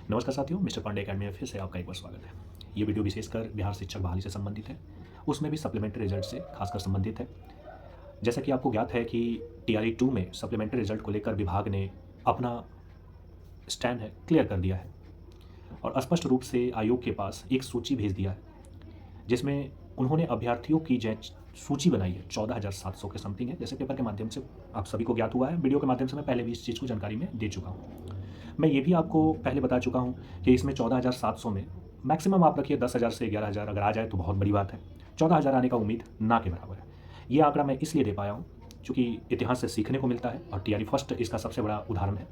नमस्कार साथियों, mister Pandey academy में फिर से आपका एक बार स्वागत है। ये वीडियो विशेषकर बिहार शिक्षक बहाली से संबंधित है, उसमें भी सप्लीमेंट्री रिजल्ट से खासकर संबंधित है। जैसा कि आपको ज्ञात है कि टीआरई 2 में सप्लीमेंट्री रिजल्ट को लेकर विभाग ने अपना स्टैंड है क्लियर कर दिया है और स्पष्ट रूप से आयोग के पास एक सूची भेज दिया है, जिसमें उन्होंने अभ्यर्थियों की सूची बनाई है। 14,700 के समथिंग है। जैसे पेपर के माध्यम से आप सभी को ज्ञात हुआ है, वीडियो के माध्यम से मैं पहले भी इस चीज़ को जानकारी में दे चुका हूँ। मैं ये भी आपको पहले बता चुका हूँ कि इसमें 14,700 में मैक्सिमम आप रखिए 10,000 से 11,000, अगर आ जाए तो बहुत बड़ी बात है। 14,000 आने का उम्मीद ना के बराबर है। ये आंकड़ा मैं इसलिए दे पाया हूँ क्योंकि इतिहास से सीखने को मिलता है और टीआरई फर्स्ट इसका सबसे बड़ा उदाहरण है।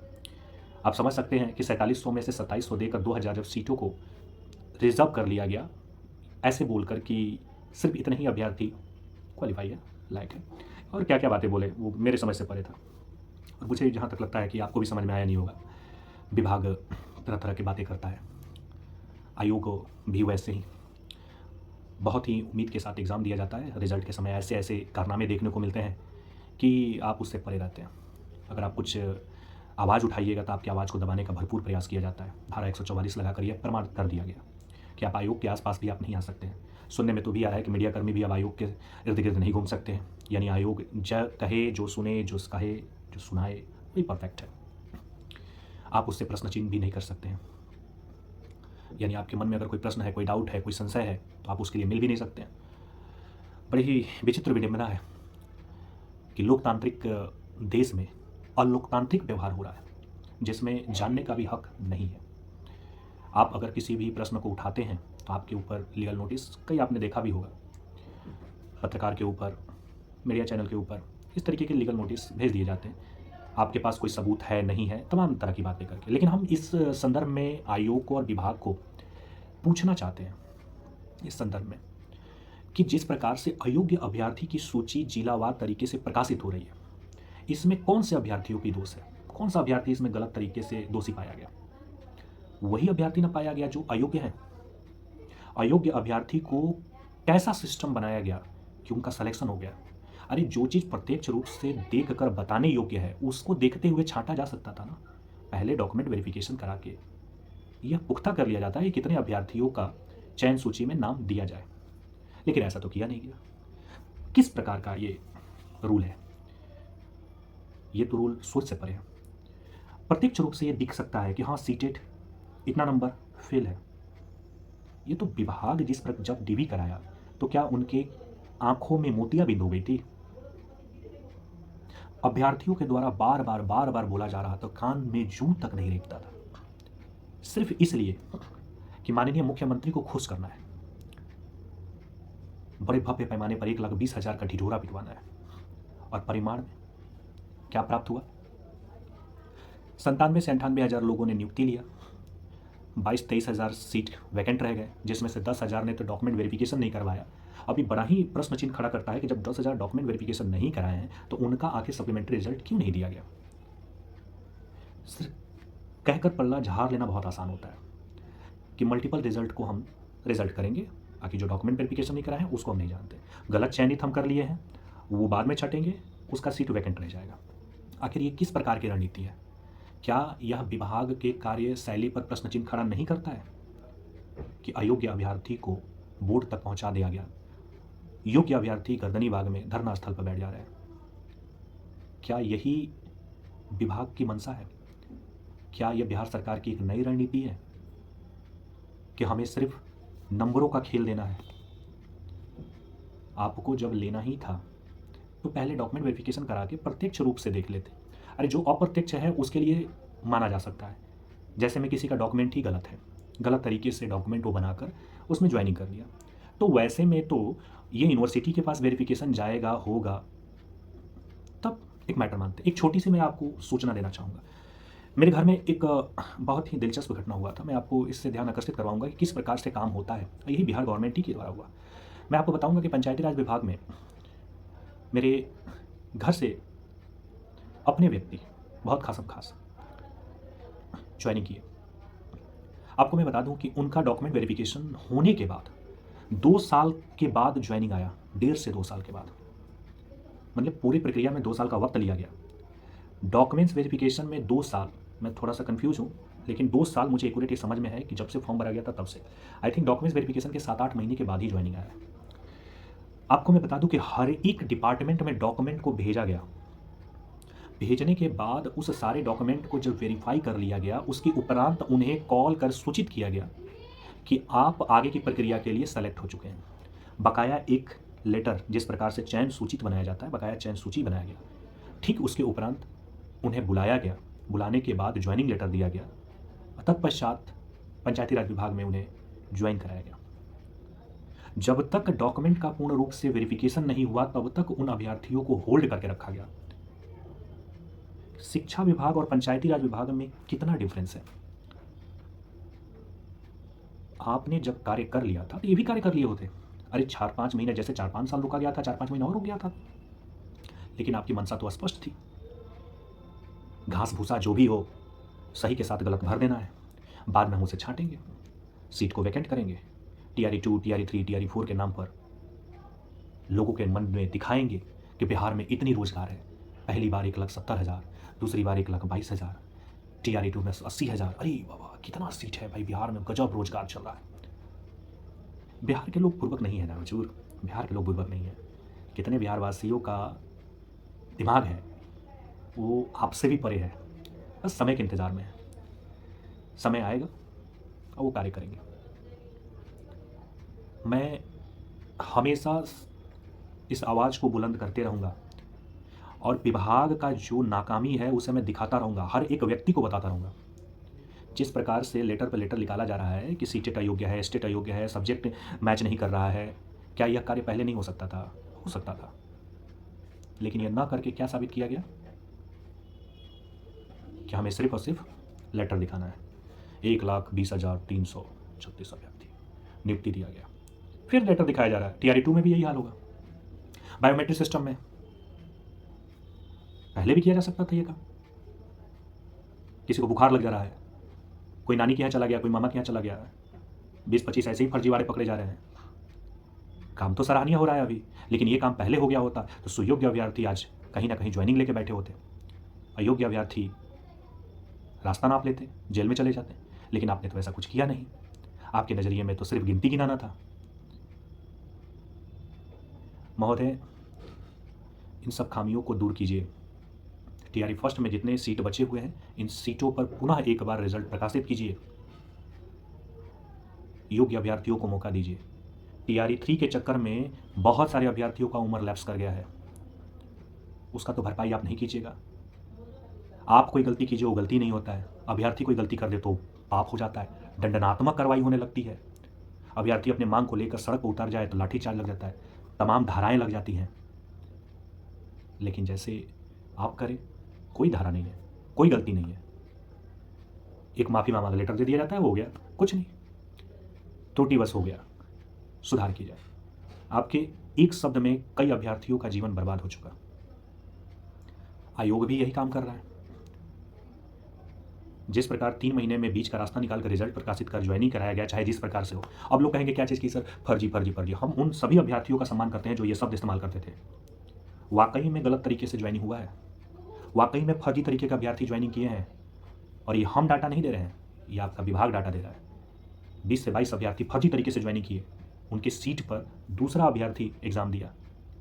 आप समझ सकते हैं कि 4700 में से 2700 देकर 2,000 जब सीटों को रिजर्व कर लिया गया, ऐसे बोलकर कि सिर्फ इतने ही अभ्यर्थी क्वालिफाई है, लायक है, और क्या क्या बातें बोले वो मेरे समझ से परे था। और मुझे जहाँ तक लगता है कि आपको भी समझ में आया नहीं होगा। विभाग तरह तरह की बातें करता है, आयोग भी वैसे ही बहुत ही उम्मीद के साथ एग्ज़ाम दिया जाता है। रिजल्ट के समय ऐसे ऐसे कारनामे देखने को मिलते हैं कि आप उससे परे रहते हैं। अगर आप कुछ आवाज़ उठाइएगा तो आपकी आवाज़ को दबाने का भरपूर प्रयास किया जाता है। धारा 144 लगाकर यह प्रमाण कर दिया गया कि आप आयोग के आसपास भी आप नहीं आ सकते हैं। सुनने में तो भी आ रहा है कि मीडिया कर्मी भी अब आयोग के इर्द गिर्द नहीं घूम सकते हैं, यानी आयोग कहे जो सुने, जो कहे जो सुनाए वही परफेक्ट है। आप उससे प्रश्न चिन्ह भी नहीं कर सकते हैं, यानी आपके मन में अगर कोई प्रश्न है, कोई डाउट है, कोई संशय है, तो आप उसके लिए मिल भी नहीं सकते हैं। बड़ी ही विचित्र विडंबना है कि लोकतांत्रिक देश में अलोकतांत्रिक व्यवहार हो रहा है, जिसमें जानने का भी हक नहीं है। आप अगर किसी भी प्रश्न को उठाते हैं तो आपके ऊपर लीगल नोटिस, कई आपने देखा भी होगा, पत्रकार के ऊपर, मीडिया चैनल के ऊपर इस तरीके के लीगल नोटिस भेज दिए जाते हैं। आपके पास कोई सबूत है, नहीं है, तमाम तरह की बातें करके। लेकिन हम इस संदर्भ में आयोग को और विभाग को पूछना चाहते हैं इस संदर्भ में कि जिस प्रकार से अयोग्य अभ्यर्थी की सूची जिलावार तरीके से प्रकाशित हो रही है, इसमें कौन से अभ्यर्थियों की दोष है, कौन सा अभ्यर्थी इसमें गलत तरीके से दोषी पाया गया? वही अभ्यर्थी न पाया गया जो अयोग्य है। अयोग्य अभ्यर्थी को कैसा सिस्टम बनाया गया कि उनका सिलेक्शन हो गया? अरे जो चीज़ प्रत्यक्ष रूप से देख कर बताने योग्य है, उसको देखते हुए छांटा जा सकता था ना। पहले डॉक्यूमेंट वेरिफिकेशन करा के यह पुख्ता कर लिया जाता है कितने अभ्यर्थियों का चयन सूची में नाम दिया जाए, लेकिन ऐसा तो किया नहीं गया। किस प्रकार का ये रूल है? ये तो रूल सोच से परे है। प्रत्यक्ष रूप से ये दिख सकता है कि हाँ, सीटेट इतना नंबर फेल है। ये तो विभाग जिस पर जब डीवी कराया तो क्या उनके आंखों में मोतियाबिंद हो गई थी? अभ्यर्थियों के द्वारा बार बार बोला जा रहा था, कान में जूं तक नहीं रेंगता था, सिर्फ इसलिए कि माननीय मुख्यमंत्री को खुश करना है, बड़े भव्य पैमाने पर 1,20,000 का ढिढोरा पिटवाना है। और परिमाण में क्या प्राप्त हुआ? 97 से 98,000 लोगों ने नियुक्ति लिया, 22-23,000 सीट वैकेंट रह गए, जिसमें से 10,000 ने तो डॉक्यूमेंट वेरिफिकेशन नहीं करवाया। अभी बड़ा ही प्रश्न चिन्ह खड़ा करता है कि जब 10,000 डॉक्यूमेंट वेरिफिकेशन नहीं कराए हैं तो उनका आखिर सप्लीमेंट्री रिजल्ट क्यों नहीं दिया गया? सिर्फ कहकर पल्ला झाड़ लेना बहुत आसान होता है कि मल्टीपल रिजल्ट को हम रिजल्ट करेंगे, बाकी जो डॉक्यूमेंट वेरिफिकेशन नहीं कराए हैं उसको हम नहीं जानते। गलत चयनित हम कर लिए हैं, वो बाद में छटेंगे, उसका सीट वैकेंट रह जाएगा। आखिर ये किस प्रकार की रणनीति है? क्या यह विभाग के कार्यशैली पर प्रश्न चिन्ह खड़ा नहीं करता है कि अयोग्य अभ्यर्थी को बोर्ड तक पहुंचा दिया गया, योग्य अभ्यर्थी गर्दनी बाग में धरना स्थल पर बैठ जा रहे हैं? क्या यही विभाग की मंशा है? क्या यह बिहार सरकार की एक नई रणनीति है कि हमें सिर्फ नंबरों का खेल देना है? आपको जब लेना ही था तो पहले डॉक्यूमेंट वेरिफिकेशन करा के प्रत्यक्ष रूप से देख लेते। अरे जो अप्रत्यक्ष है उसके लिए माना जा सकता है, जैसे में किसी का डॉक्यूमेंट ही गलत है, गलत तरीके से डॉक्यूमेंट वो बनाकर उसमें ज्वाइनिंग कर लिया, तो वैसे में तो ये यूनिवर्सिटी के पास वेरिफिकेशन जाएगा, होगा, तब एक मैटर मानते। एक छोटी सी मैं आपको सूचना देना चाहूँगा। मेरे घर में एक बहुत ही दिलचस्प घटना हुआ था, मैं आपको इससे ध्यान आकर्षित करवाऊंगा कि किस प्रकार से काम होता है। यही बिहार गवर्नमेंट ही के द्वारा हुआ। मैं आपको बताऊंगा कि पंचायती राज विभाग में मेरे घर से अपने व्यक्ति बहुत खास ज्वाइनिंग किए। आपको मैं बता दूं कि उनका डॉक्यूमेंट वेरिफिकेशन होने के बाद 2 साल के बाद ज्वाइनिंग आया, 1.5 से 2 साल के बाद, मतलब पूरी प्रक्रिया में 2 साल का वक्त लिया गया। डॉक्यूमेंट्स वेरिफिकेशन में 2 साल, मैं थोड़ा सा कंफ्यूज हूँ, लेकिन 2 साल मुझे एक्यूरेट ये समझ में है कि जब से फॉर्म भरा गया था तब से। आई थिंक डॉक्यूमेंट्स वेरिफिकेशन के 7-8 महीने के बाद ही ज्वाइनिंग आया है। आपको मैं बता दूं कि हर एक डिपार्टमेंट में डॉक्यूमेंट को भेजा गया। भेजने के बाद उस सारे डॉक्यूमेंट को जब वेरीफाई कर लिया गया, उसके उपरांत उन्हें कॉल कर सूचित किया गया कि आप आगे की प्रक्रिया के लिए सेलेक्ट हो चुके हैं। बकाया एक लेटर, जिस प्रकार से चयन सूचित बनाया जाता है, बकाया चयन सूची बनाया गया, ठीक उसके उपरांत उन्हें बुलाया गया। बुलाने के बाद ज्वाइनिंग लेटर दिया गया। तत्पश्चात पंचायती राज विभाग में उन्हें ज्वाइन कराया गया। जब तक डॉक्यूमेंट का पूर्ण रूप से वेरिफिकेशन नहीं हुआ, तब तक उन अभ्यर्थियों को होल्ड करके रखा गया। शिक्षा विभाग और पंचायती राज विभाग में कितना डिफरेंस है। आपने जब कार्य कर लिया था तो ये भी कार्य कर लिए होते। अरे 4-5 महीने, जैसे 4-5 साल रुका गया था, 4-5 महीने और रुक गया था, लेकिन आपकी मंशा तो स्पष्ट थी। घास भूसा जो भी हो, सही के साथ गलत भर देना है, बाद में हम उसे छांटेंगे, सीट को वैकेंट करेंगे, टीआरई 2, टीआरई 3, टीआरई 4 के नाम पर लोगों के मन में दिखाएंगे कि बिहार में इतनी रोजगार है। पहली बार 1,70,000, दूसरी बार 1,22,000, टीआरई 2 में 80,000। अरे बाबा, कितना सीट है भाई, बिहार में गजब रोजगार चल रहा है। बिहार के लोग बुर्बक नहीं है ना हजूर, बिहार के लोग बुर्बक नहीं है। कितने बिहारवासियों का दिमाग है वो आपसे भी परे है, बस समय के इंतज़ार में है। समय आएगा और वो कार्य करेंगे। मैं हमेशा इस आवाज़ को बुलंद करते रहूँगा और विभाग का जो नाकामी है उसे मैं दिखाता रहूँगा, हर एक व्यक्ति को बताता रहूँगा। जिस प्रकार से लेटर पर लेटर निकाला जा रहा है कि सीटेट अयोग्य है, स्टेट अयोग्य है, सब्जेक्ट मैच नहीं कर रहा है, क्या यह कार्य पहले नहीं हो सकता था? हो सकता था, लेकिन यह ना करके क्या साबित किया गया कि हमें सिर्फ और सिर्फ लेटर दिखाना है। 1,20,336 अभ्यर्थी नियुक्ति दिया गया, फिर लेटर दिखाया जा रहा है। टीआरई 2 में भी यही हाल होगा। बायोमेट्रिक सिस्टम में पहले भी किया जा सकता था ये काम। किसी को बुखार लग जा रहा है, कोई नानी के यहाँ चला गया, कोई मामा के यहाँ चला गया, 20-25 ऐसे ही फर्जीवाड़े पकड़े जा रहे हैं। काम तो सराहनीय हो रहा है अभी, लेकिन ये काम पहले हो गया होता तो सुयोग्य अभ्यर्थी आज कहीं ना कहीं ज्वाइनिंग लेके बैठे होते, अयोग्य अभ्यर्थी रास्ता नाप लेते, जेल में चले जाते। लेकिन आपने तो ऐसा कुछ किया नहीं। आपके नज़रिए में तो सिर्फ गिनती गिनाना था। महोदय, इन सब खामियों को दूर कीजिए। टीआरई फर्स्ट में जितने सीट बचे हुए हैं, इन सीटों पर पुनः एक बार रिजल्ट प्रकाशित कीजिए। योग्य अभ्यर्थियों को मौका दीजिए। टीआरई 3 के चक्कर में बहुत सारे अभ्यर्थियों का उम्र लैप्स कर गया है, उसका तो भरपाई आप नहीं कीजिएगा। आप कोई गलती कीजिए, वो गलती नहीं होता है। अभ्यर्थी कोई गलती कर दे तो पाप हो जाता है, दंडनात्मक कार्रवाई होने लगती है। अभ्यर्थी अपने मांग को लेकर सड़क पर उतर जाए तो लाठीचार्ज लग जाता है, तमाम धाराएं लग जाती हैं। लेकिन जैसे आप करें, कोई धारा नहीं है, कोई गलती नहीं है, एक माफ़ी मांगा लेटर दे दिया जाता है, हो गया, कुछ नहीं, त्रुटि बस हो गया, सुधार की जाए। आपके एक शब्द में कई अभ्यर्थियों का जीवन बर्बाद हो चुका। आयोग भी यही काम कर रहा है। जिस प्रकार 3 महीने में बीच का रास्ता निकाल कर रिजल्ट प्रकाशित कर ज्वाइनिंग कराया गया, चाहे जिस प्रकार से हो। अब लोग कहेंगे क्या चीज़ की सर, फर्जी फर्जी फर्जी। हम उन सभी अभ्यर्थियों का सम्मान करते हैं जो ये शब्द इस्तेमाल करते थे। वाकई में गलत तरीके से ज्वाइनिंग हुआ है, वाकई में फर्जी तरीके का अभ्यर्थी ज्वाइनिंग किए हैं, और ये हम डाटा नहीं दे रहे हैं, ये आपका विभाग डाटा दे रहा है। 20 से 22 अभ्यर्थी फर्जी तरीके से ज्वाइनिंग किए, उनके सीट पर दूसरा अभ्यर्थी एग्जाम दिया,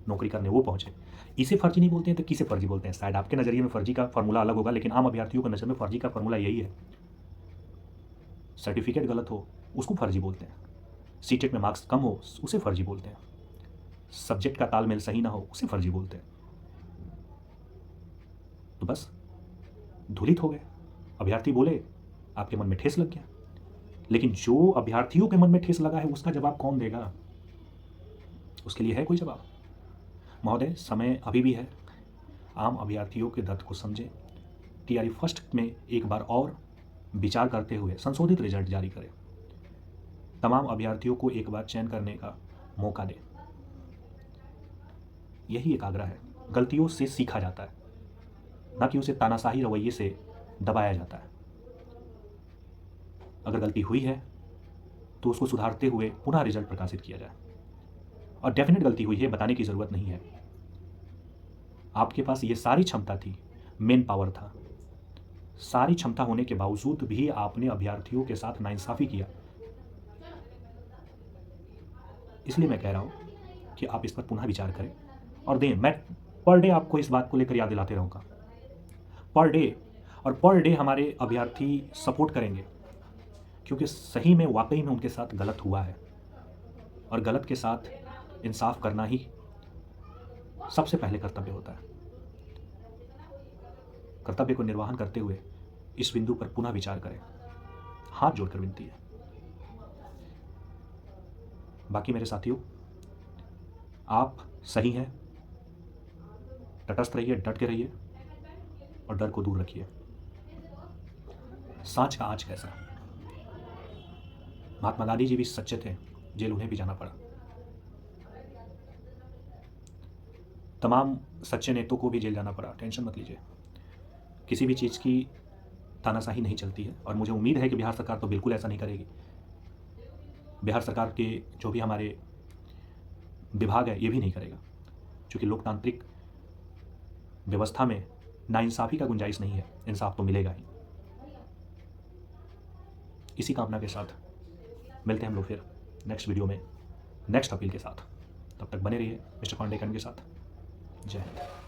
नौकरी करने वो पहुंचे। इसे फर्जी नहीं बोलते हैं तो किसे फर्जी बोलते हैं? शायद आपके नज़रिए में फर्जी का फॉर्मूला अलग होगा, लेकिन आम अभ्यर्थियों की नज़र में फर्जी का फॉर्मूला यही है। सर्टिफिकेट गलत हो उसको फर्जी बोलते हैं, सीटेट में मार्क्स कम हो उसे फर्जी बोलते हैं, सब्जेक्ट का तालमेल सही ना हो उसे फर्जी बोलते हैं। तो बस धुलित हो गए, अभ्यर्थी बोले, आपके मन में ठेस लग गया। लेकिन जो अभ्यर्थियों के मन में ठेस लगा है उसका जवाब कौन देगा? उसके लिए है कोई जवाब? महोदय, समय अभी भी है, आम अभ्यर्थियों के दर्द को समझें। टीआरई फर्स्ट में एक बार और विचार करते हुए संशोधित रिजल्ट जारी करें। तमाम अभ्यर्थियों को एक बार चयन करने का मौका दें। यही एक आग्रह है। गलतियों से सीखा जाता है, ना कि उसे तानाशाही रवैये से दबाया जाता है। अगर गलती हुई है तो उसको सुधारते हुए पुनः रिजल्ट प्रकाशित किया जाए, और डेफिनेट गलती हुई है बताने की ज़रूरत नहीं है। आपके पास ये सारी क्षमता थी, मेन पावर था, सारी क्षमता होने के बावजूद भी आपने अभ्यर्थियों के साथ नाइंसाफ़ी किया। इसलिए मैं कह रहा हूँ कि आप इस पर पुनः विचार करें और दें। मैं पर डे आपको इस बात को लेकर याद दिलाते रहूँगा, पर डे। और पर डे हमारे अभ्यर्थी सपोर्ट करेंगे, क्योंकि सही में वाक़ई में उनके साथ गलत हुआ है और गलत के साथ इंसाफ़ करना ही सबसे पहले कर्तव्य होता है। कर्तव्य को निर्वहन करते हुए इस बिंदु पर पुनः विचार करें, हाथ जोड़कर विनती है। बाकी मेरे साथियों, आप सही हैं, तटस्थ रहिए, डट के रहिए और डर को दूर रखिए। सांच का आँच कैसा। महात्मा गांधी जी भी सच्चे थे, जेल उन्हें भी जाना पड़ा। तमाम सच्चे नेताओं को भी जेल जाना पड़ा, टेंशन मत लीजिए। किसी भी चीज़ की तानाशाही नहीं चलती है और मुझे उम्मीद है कि बिहार सरकार तो बिल्कुल ऐसा नहीं करेगी। बिहार सरकार के जो भी हमारे विभाग है ये भी नहीं करेगा, क्योंकि लोकतांत्रिक व्यवस्था में नाइंसाफ़ी का गुंजाइश नहीं है, इंसाफ तो मिलेगा ही। इसी कामना के साथ मिलते हैं हम लोग फिर नेक्स्ट वीडियो में नेक्स्ट अपील के साथ। तब तक बने रहिए मिस्टर पांडे के साथ। जय हिंद।